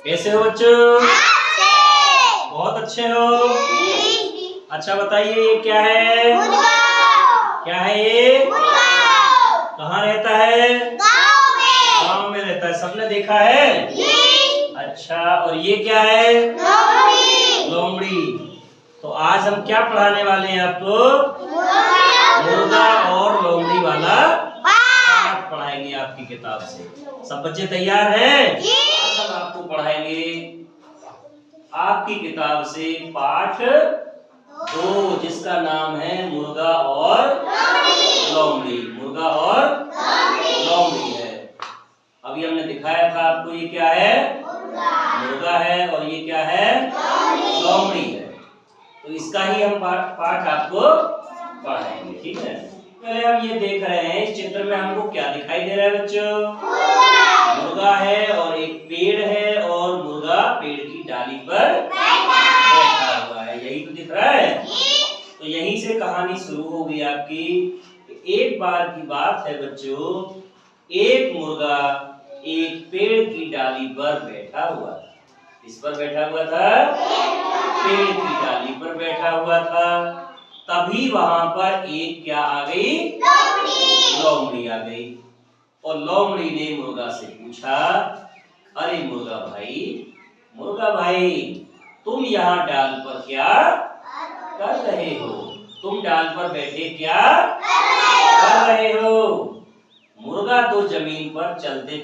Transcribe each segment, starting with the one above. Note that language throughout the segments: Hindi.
कैसे हो बच्चों? बहुत अच्छे हो। अच्छा बताइए ये क्या है? क्या है ये? कहाँ रहता है? गाँव में रहता है। सबने देखा है? अच्छा, और ये क्या है? लोमड़ी। तो आज हम क्या पढ़ाने वाले हैं आपको? मुर्गा और लोमड़ी वाला पाठ पढ़ाएंगे आपकी किताब से। सब बच्चे तैयार हैं? आज हम आपको पढ़ाएंगे आपकी किताब से पाठ 2, जिसका नाम है मुर्गा और लोमड़ी। मुर्गा और लोमड़ी है। अभी हमने दिखाया था आपको ये क्या है? मुर्गा है और ये क्या है? लोमड़ी है। तो इसका ही हम पाठ आपको पढ़ाएंगे, ठीक है? पहले हम ये देख रहे हैं इस चित्र में हमको क्या दिखाई दे रहा है बच्चों? मुर्गा है और एक पेड़ है और मुर्गा पेड़ की डाली पर बैठा हुआ है। यही तो दिख रहा है। तो यहीं से कहानी शुरू होगी आपकी। एक बार की बात है बच्चों, एक मुर्गा एक पेड़ की डाली पर बैठा हुआ था। किस पर बैठा हुआ था? पेड़ की डाली पर बैठा हुआ था। तभी वहां पर एक क्या आ गई? लोमड़ी आ गई। और लोमड़ी ने मुर्गा से पूछा, अरे मुर्गा भाई तुम यहाँ डाल पर क्या कर रहे हो? तुम डाल पर बैठे क्या कर रहे हो? मुर्गा तो जमीन पर चलते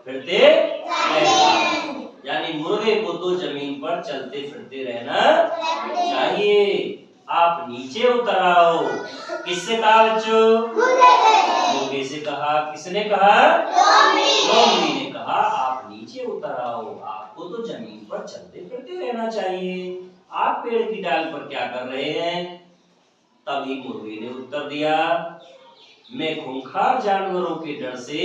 फिरते रहता है। यानी मुर्गे को तो जमीन पर चलते फिरते रहना चाहिए। आप नीचे उतर आओ। किससे कहा बच्चों? मुर्गे से कहा। किसने कहा? लोमड़ी ने कहा आप नीचे उतर आओ। आपको तो जमीन पर चलते फिरते रहना चाहिए। आप पेड़ की डाल पर क्या कर रहे हैं? तभी मुर्गे ने उत्तर दिया, मैं खूंखार जानवरों के डर से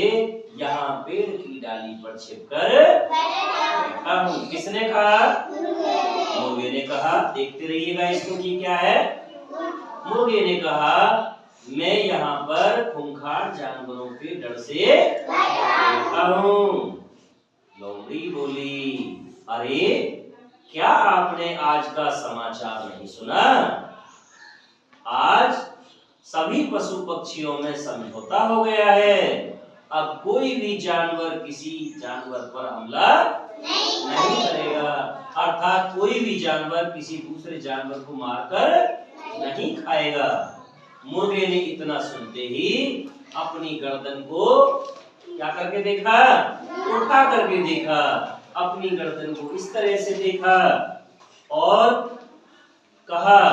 यहाँ पेड़ की डाली पर छिपकर बैठा हूँ। किसने कहा? मुर्गे ने कहा। देखते रहिएगा इसको कि क्या है। मुर्गे ने कहा मैं यहाँ पर खूंखार जानवरों के डर से बैठा हूँ। लोमड़ी बोली, अरे क्या आपने आज का समाचार नहीं सुना? आज सभी पशु पक्षियों में समझौता हो गया है। अब कोई भी जानवर किसी जानवर पर हमला नहीं करेगा। अर्थात कोई भी जानवर किसी दूसरे जानवर को मारकर नहीं खाएगा। मुर्गे ने इतना सुनते ही अपनी गर्दन को क्या करके देखा? उठा करके देखा। अपनी गर्दन को इस तरह से देखा और कहा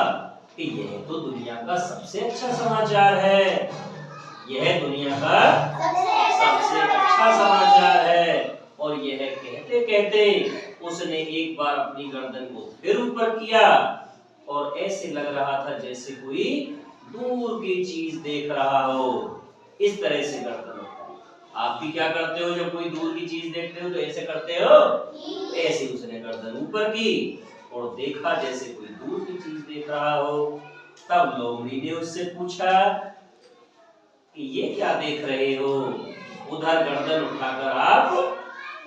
कि यह तो दुनिया का सबसे अच्छा समाचार है। यह दुनिया का सबसे अच्छा समाचार है। और यह कहते कहते उसने एक बार अपनी गर्दन को फिर ऊपर किया और ऐसे लग रहा था जैसे कोई दूर की चीज देख रहा हो। इस तरह से गर्दन होता है। आप भी क्या करते हो जब कोई दूर की चीज देखते हो? तो ऐसे करते हो। ऐसे उसने गर्दन ऊपर की और देखा जैसे कोई दूर की चीज देख रहा हो। तब लोमड़ी ने उससे पूछा कि ये क्या देख रहे हो? उधर गर्दन उठाकर आप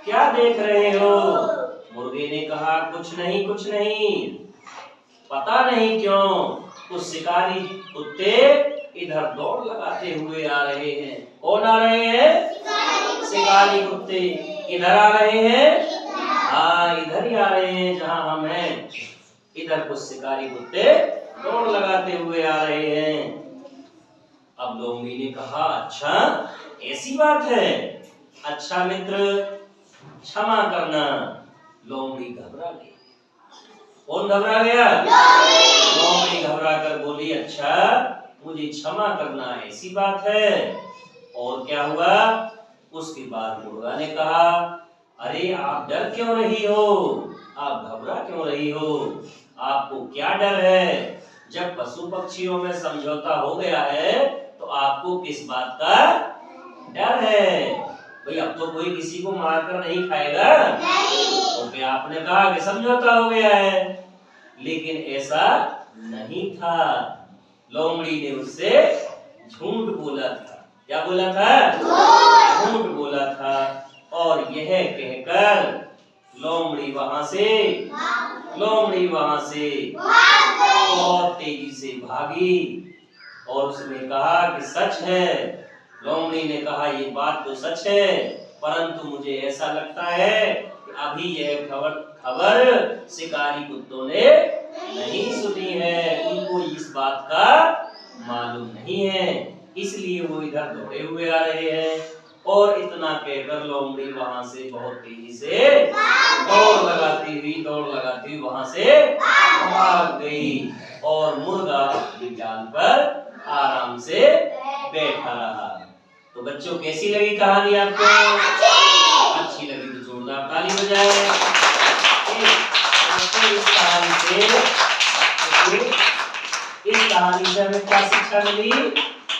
क्या देख रहे हो? मुर्गे ने कहा कुछ नहीं। पता नहीं क्यों कुछ शिकारी कुत्ते इधर दौड़ लगाते हुए आ रहे हैं। कौन आ रहे हैं? शिकारी कुत्ते। इधर आ रहे हैं? हाँ, इधर ही आ रहे हैं जहाँ हम हैं। इधर कुछ शिकारी कुत्ते दौड़ लगाते हुए आ रहे हैं। अब लोमड़ी ने कहा अच्छा ऐसी बात है। अच्छा मित्र क्षमा करना। लोमड़ी घबरा गई। कौन घबरा गया? लोमड़ी घबरा कर बोली अच्छा मुझे क्षमा करना ऐसी बात है। और क्या हुआ? उसके बाद मुर्गा ने कहा अरे आप डर क्यों रही हो? आप घबरा क्यों रही हो? आपको क्या डर है? जब पशु पक्षियों में समझौता हो गया है तो आपको किस बात का डर है? भाई अब तो कोई किसी को मारकर नहीं खाएगा। तो फिर आपने कहा कि समझौता हो गया है, लेकिन ऐसा नहीं था। लोमड़ी ने उससे झूठ बोला था। क्या बोला था? झूठ बोला था। और यह कहकर लोमड़ी वहां से लोमड़ी वहां से बहुत तेजी से भागी और उसने कहा कि सच है। लोमड़ी ने कहा ये बात तो सच है, परंतु मुझे ऐसा लगता है कि अभी यह खबर शिकारी कुत्तों ने नहीं सुनी है, उनको इस बात का मालूम नहीं है, इसलिए वो इधर दौड़े हुए आ रहे हैं। और इतना कहकर लोमड़ी वहां से बहुत तेजी से दौड़ लगाती हुई वहां से भाग गई और मुर्गा अपनी जान पर आराम से बैठा रहा। तो बच्चों कैसी लगी कहानी आपको? अच्छी लगी तो जोरदार ताली बजाएं। इस कहानी से हमें क्या शिक्षा मिली?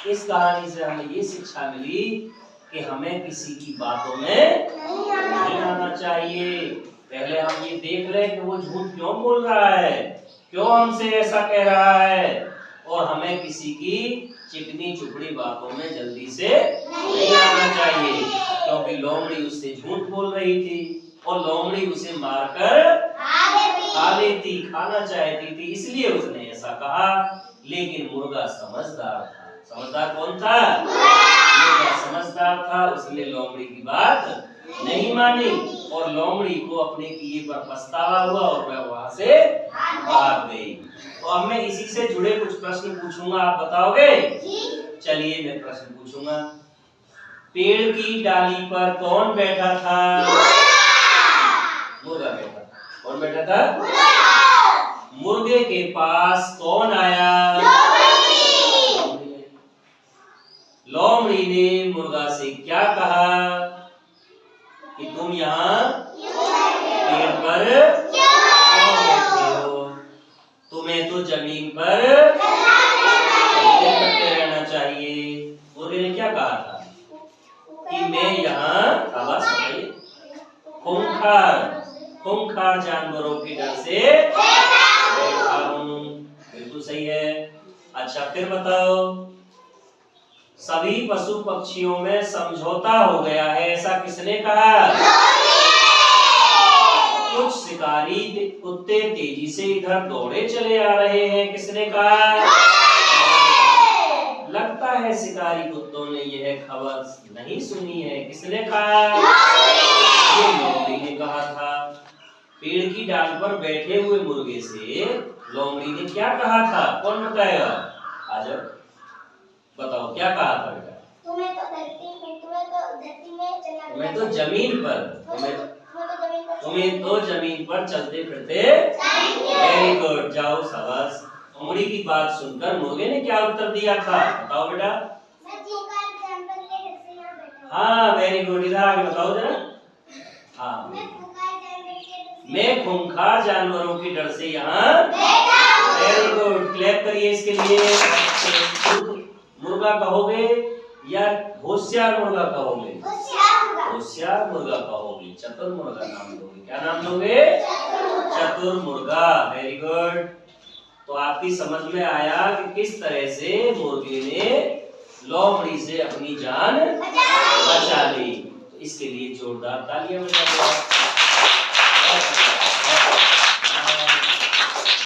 इस कहानी से हमें ये शिक्षा मिली कि हमें किसी की बातों में नहीं आना चाहिए। पहले हम ये देख लें कि वो झूठ क्यों बोल रहा है, क्यों हमसे ऐसा कह रहा है, और हमें किसी की चिकनी चुपड़ी बातों में जल्दी से नहीं आना चाहिए, क्योंकि लोमड़ी उससे झूठ बोल रही थी और लोमड़ी उसे मारकर खाना चाहती थी, इसलिए उसने ऐसा कहा। लेकिन मुर्गा समझदार था। समझदार कौन था? मुर्गा समझदार था, उसने लोमड़ी की बात नहीं मानी और लोमड़ी को अपने किए पर पछतावा हुआ और वह वहां से भाग गई। तो अब मैं इसी से जुड़े कुछ प्रश्न पूछूंगा, आप बताओगे? चलिए मैं प्रश्न पूछूंगा। पेड़ की डाली पर कौन बैठा था? मुर्गा बैठा था। कौन बैठा था? मुर्गे के पास कौन आया? लोमड़ी ने मुर्गा से क्या कहा कि तुम यहाँ पेड़ पर क्यों बैठे हो? तुम्हें तो जमीन पर चलते रहना चाहिए। मुर्गे ने क्या कहा था कि मैं यहाँ आवाज सुनाइए, खूंखार जानवरों के डर से बैठा हूँ। बिल्कुल सही है। अच्छा फिर बताओ, सभी पशु पक्षियों में समझौता हो गया है, ऐसा किसने कहा? कुछ शिकारी कुत्ते तेजी से इधर दौड़े चले आ रहे हैं, किसने कहा? लगता है शिकारी कुत्तों ने यह खबर नहीं सुनी है, किसने कहा? ये लोमड़ी ने कहा था। पेड़ की डाल पर बैठे हुए मुर्गे से लोमड़ी ने क्या कहा था? कौन बताएगा? आ जाओ बताओ क्या कहा था बेटा? तुम्हें तो जमीन पर चलते फिरते। वेरी गुड, जाओ शाबाश। मुर्गी की बात सुनकर मुर्गे ने क्या उत्तर दिया था? बताओ बेटा। हाँ वेरी गुड, इधर आके बताओ जरा। हाँ, मैं खूंखार जानवरों के डर से यहाँ। वेरी गुड, क्लैप करिए इसके लिए। मुर्गा कहोगे या होशियार मुर्गा कहोगे? होशियार मुर्गा कहोगे, चतुर मुर्गा नाम दोगे। क्या नाम दोगे? चतुर मुर्गा। Very good. तो आपकी समझ में आया कि किस तरह से मुर्गे ने लोमड़ी से अपनी जान बचा ली। तो इसके लिए जोरदार तालियां बजा दो।